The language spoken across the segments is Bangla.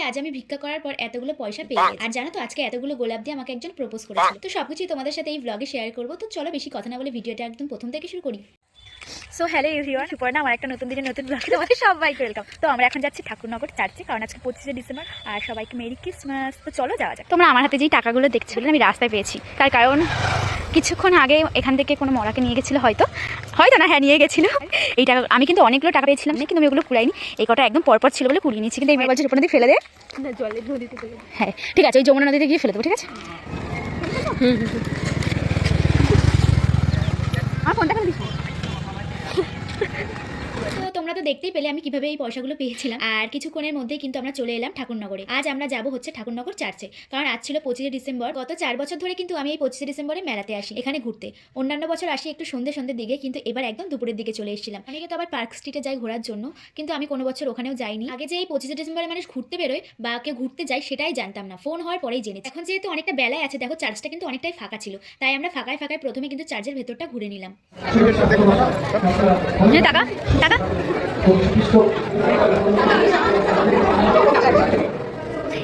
আজ আমি ভিক্ষা করার পর এতগুলো পয়সা পেয়ে গেছি। আর জানো তো আজকে এতগুলো গোলাপ দিয়ে আমাকে একজন প্রপোজ করেছিল। তো সবকিছুই তোমাদের সাথে এই ব্লগে শেয়ার করবো। তো চলো বেশি কথা না বলে ভিডিওটা একদম প্রথম থেকে শুরু করি। সো হ্যালো এভরিওয়ান, সুপর্ণা আমার একটা নতুন দিনের নতুন ব্লগে তোমাদের সবাইকে ওয়েলকাম। তো আমরা এখন যাচ্ছি ঠাকুরনগর চার্চে, কারণ আজকে 25শে ডিসেম্বর। আর সবাইকে মেরি ক্রিসমাস। তো চলো যাওয়া যাক। তোমরা আমার হাতে যেই টাকাগুলো দেখছো আমি রাস্তায় পেয়েছি, তার কারণ কিছুক্ষণ আগে এখান থেকে কোনো মরাকে নিয়ে গেছিলো, হয়তো না, হ্যাঁ নিয়ে গেছিলো। এই টাকা আমি কিন্তু অনেকগুলো টাকা পেয়েছিলাম না, কিন্তু আমি ওগুলো কুড়াইনি। এই কটা একদম পরপর ছিল বলে কুড়িয়ে নিয়েছি। কিন্তু এই বলছে উপর দিয়ে ফেলে দে, জলের নদীতে ফেলে। হ্যাঁ ঠিক আছে, ওই যমুনা নদীতে গিয়ে ফেলে দেবো, ঠিক আছে। আমার ফোনটা কেন দিস? তো তোমরা তো দেখতেই পেলে আমি কিভাবে এই পয়সাগুলো পেয়েছিলাম। আর কিছুক্ষণের মধ্যেই কিন্তু আমরা চলে এলাম ঠাকুরনগরে। আজ আমরা যাব হচ্ছে ঠাকুরনগর চার্চে, কারণ আজ ছিল 25শে ডিসেম্বর। গত 4 বছর ধরে কিন্তু আমি এই 25শে ডিসেম্বরে মেলাতে আসি, এখানে ঘুরতে। অন্যান্য বছর আসি একটু সন্ধ্যের দিকে, কিন্তু এবার একদম দুপুরের দিকে চলে এসেছিলাম। অনেকে তো আবার পার্ক স্ট্রিটে যাই ঘোরার জন্য, কিন্তু আমি কোনো বছর ওখানেও যাইনি। আগে যে এই 25শে ডিসেম্বরে মানুষ ঘুরতে বেরোয় বা কেউ ঘুরতে যায় সেটাই জানতাম না, ফোন হওয়ার পরেই জেনেছি। এখন যেহেতু অনেকটা বেলায় আছে, দেখো চার্চটা কিন্তু অনেকটাই ফাঁকা ছিল, তাই আমরা ফাঁকায় প্রথমে কিন্তু চার্চের ভেতরটা ঘুরে নিলাম। টাকা টাকা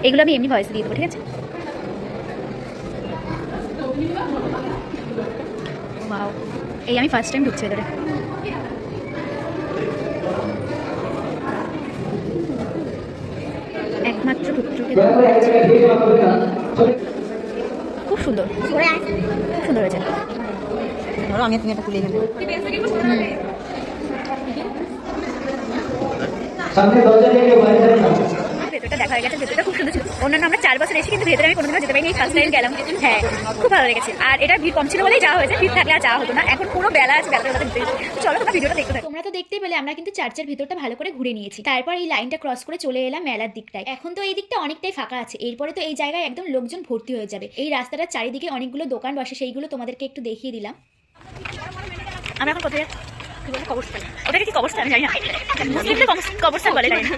এগুলো আমি এমনি ভয়েস দিয়ে দেবো, ঠিক আছে। ওয়াও, এই আমি ফার্স্ট টাইম ঢুকছি ভেতরে। একমাত্র পুত্রকে খুব সুন্দর, খুব সুন্দর হয়েছে। আমি তুমি একটা তুলে এখানে ভেতরটা দেখা হয়ে গেছে, ভেতরটা খুব সুন্দর ছিল। অন্যান্য আমরা 4 বছর এসে কিন্তু ভেতরে আমি কোনোদিনও যেতে পারিনি, ফার্স্ট টাইম গেলাম। হ্যাঁ খুব ভালো লেগেছে। আর এটা ভিড় কম ছিল বলেই যাওয়া হয়েছে, ভিড় থাকলে আর যাওয়া হতো না। এখন পুরো বেলা আছে, বেলাটা চলো তোমরা ভিডিওটা দেখতে থাকো। তোমরা তো দেখতেই পেলে আমরা কিন্তু চার্চের ভিতরটা ভালো করে ঘুরে নিয়েছি। তারপর এই লাইনটা ক্রস করে চলে এলাম মেলার দিকটায়। এখন তো এই দিকটা অনেকটাই ফাঁকা আছে, এরপরে তো এই জায়গায় একদম লোকজন ভর্তি হয়ে যাবে। এই রাস্তাটার চারিদিকে অনেকগুলো দোকান বসে, সেইগুলো তোমাদেরকে একটু দেখিয়ে দিলাম। আমরা এখন কোথায় কবরস্থান, ওটাকে কি কবরস্থান জানি না, মুসলিমদের কবরস্থান বলে তাই না।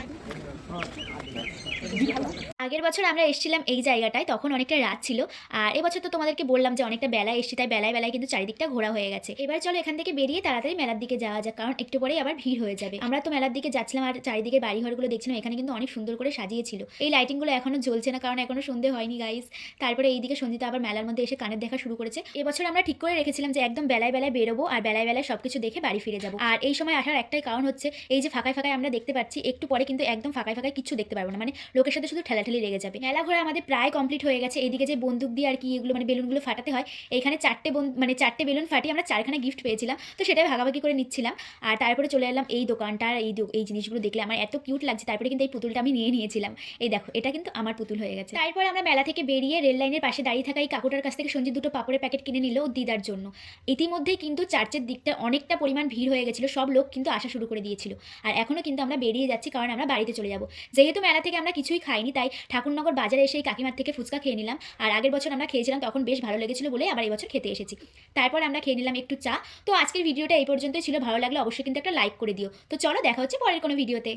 আগের বছর আমরা এসেছিলাম এই জায়গাটায়, তখন অনেকটা রাত ছিল। আর এবছর তো তোমাদেরকে বললাম যে অনেকটা বেলায় এসেছি, তাই বেলায় কিন্তু চারিদিকটা ঘোরা হয়ে গেছে। এবার চলো এখান থেকে বেরিয়ে তাড়াতাড়ি মেলার দিকে যাওয়া যাক, কারণ একটু পরেই আবার ভিড় হয়ে যাবে। আমরা তো মেলার দিকে যাচ্ছিলাম আর চারিদিকে বাড়িঘরগুলো দেখছিলাম, এখানে কিন্তু অনেক সুন্দর করে সাজিয়েছিল। এই লাইটিংগুলো এখনো জ্বলছে না, কারণ এখনো সন্ধে হয়নি গাইস। তারপরে এইদিকে সঞ্জিতা আবার মেলার মধ্যে এসে কানের দেখা শুরু করেছে। এবছর আমরা ঠিক করে রেখেছিলাম যে একদম বেলায় বেরোবো আর বেলায় সবকিছু দেখে বাড়ি ফিরে যাবো। আর এই সময় আসার একটাই কারণ হচ্ছে এই যে ফাঁকায় আমরা দেখতে পাচ্ছি, একটু পরে কিন্তু একদম ফাঁকায় কিছু দেখতে পারবো না, মানে লোকের সাথে শুধু ঠেলাঠেলি লেগে যাবে। মেলা ঘোরা আমাদের প্রায় কমপ্লিট হয়ে গেছে। এইদিকে যে বন্দুক দিয়ে আর কি এগুলো মানে বেলুনগুলো ফাটাতে হয়, এইখানে 4টে বেলুন ফাটিয়ে আমরা 4খানা গিফট পেয়েছিলাম, তো সেটাই ভাগাভাগি করে নিচ্ছিলাম। আর তারপরে চলে এলাম এই দোকানটার। এই জিনিসগুলো দেখলে আমার এত কিউট লাগছে। তারপরে কিন্তু এই পুতুলটা আমি নিয়েছিলাম। এই দেখো, এটা কিন্তু আমার পুতুল হয়ে গেছে। তারপর আমরা মেলা থেকে বেরিয়ে রেল লাইনের পাশে দাঁড়িয়ে থাকা এই কাকুটার কাছ থেকে সঞ্জিত 2টো পাপড়ের প্যাকেট কিনে নিল দিদার জন্য। ইতিমধ্যেই কিন্তু চার্চের দিকটা অনেকটা পরিমাণ ভিড় হয়ে গেছিলো, সব লোক কিন্তু আসা শুরু করে দিয়েছিল। আর এখনও কিন্তু আমরা বেরিয়ে যাচ্ছি, কারণ আমরা বাড়িতে চলে যাব। যেহেতু মেলা থেকে আমরা কিছুই খাইনি, তাই ঠাকুরনগর বাজারে এসে এই কাকিমার থেকে ফুচকা খেয়ে নিলাম। আর আগের বছর আমরা খেয়েছিলাম, তখন বেশ ভালো লেগেছিল বলে আবার এই বছর খেতে এসেছি। তারপর আমরা খেয়ে নিলাম একটু চা। তো আজকের ভিডিওটা এই পর্যন্তই ছিল। ভালো লাগলে অবশ্যই কিন্তু একটা লাইক করে দিও। তো চলো দেখা হচ্ছে পরের কোনো ভিডিওতে।